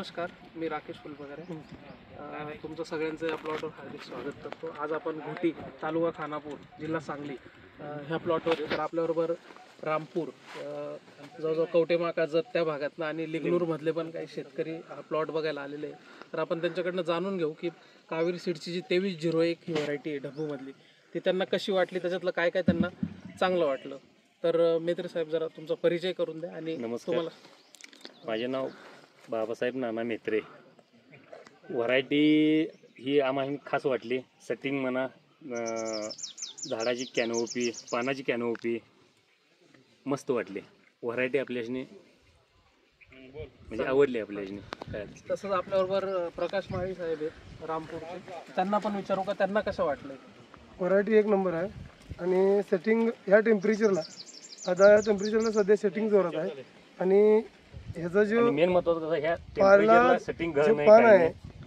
नमस्कार, मी राकेश फुलपगारे. तुमचं सगळ्यांचं या प्लॉटवर हार्दिक स्वागत करतो. आज आपण घोटी, तालुका खानापूर, जिल्हा सांगली ह्या प्लॉटवर तर आपल्याबरोबर रामपूर, जवळजवळ कवटेमाका जत त्या भागातनं आणि लिग्नूरमधले पण काही शेतकरी हा प्लॉट बघायला आलेले आहे. तर आपण त्यांच्याकडनं जाणून घेऊ की कावेरी सीडची जी 2301 ही व्हरायटी आहे ढब्बूमधली, ती त्यांना कशी वाटली, त्याच्यातलं काय काय त्यांना चांगलं वाटलं. तर मेत्रे साहेब, जरा तुमचा परिचय करून द्या. आणि तुम्हाला. माझे नाव बाबासाहेब नाना मेत्रे. व्हरायटी ही आम्हाला खास वाटली. सेटिंग म्हणा, झाडाची कॅनोपी, पानाची कॅनोपी मस्त वाटली. व्हरायटी आपल्याशी म्हणजे आवडली आपल्याशी. तसंच आपल्याबरोबर प्रकाश माळी साहेब आहेत रामपूरचे, त्यांना पण विचारू का त्यांना कसं वाटलं. व्हरायटी एक नंबर आहे आणि सेटिंग ह्या टेम्परेचरला, आता या टेम्परेचरला सध्या सेटिंग जोरात आहे. आणि ह्याचा जो मेन महत्वाचं कसं, ह्या पाला टेम्परेचरला सेटिंग जे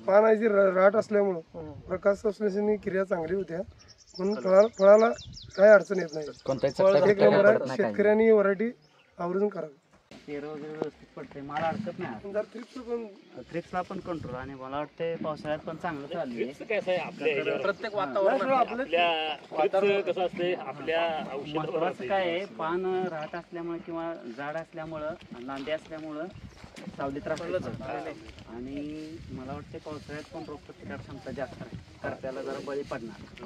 पान आहे जी राट असल्यामुळं प्रकाश संश्लेषणी क्रिया चांगली होत्या, म्हणून फळाला काही अडचण येत नाही. एक नंबर आहे. शेतकऱ्यांनी ही व्हरायटी आवर्जून करावी. पेर वगैरे व्यवस्थित पडते, मला अडचत नाही. थ्रिप्सला पण कंट्रोल, आणि मला वाटते पावसाळ्यात पण चांगलं चालू आहे. प्रत्येक वातावरण कसं असते आपल्या महत्वाचं काय आहे, पान राहत असल्यामुळे किंवा जाड असल्यामुळं, लांबे असल्यामुळं सावलीत राहतं. आणि मला वाटते पावसाळ्यात पण रोगप्रतिकार क्षमता जास्त आहे, तर त्याला जरा बळी पडणार.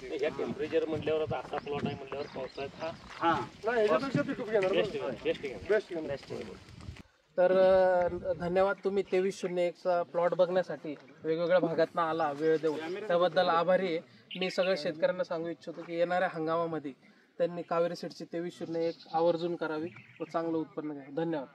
ह्या टेम्परेचर म्हटल्यावर आता असा प्लॉट आहे म्हटल्यावर पावसाळ्यात तर धन्यवाद. तुम्ही 2301चा प्लॉट बघण्यासाठी वेगवेगळ्या भागातनं आला, वेळ देऊन त्याबद्दल आभारी आहे. मी सगळ्या शेतकऱ्यांना सांगू इच्छितो की येणाऱ्या हंगामामध्ये त्यांनी कावेरी सीडची 2301 आवर्जून करावी व चांगलं उत्पन्न घ्यावं. धन्यवाद.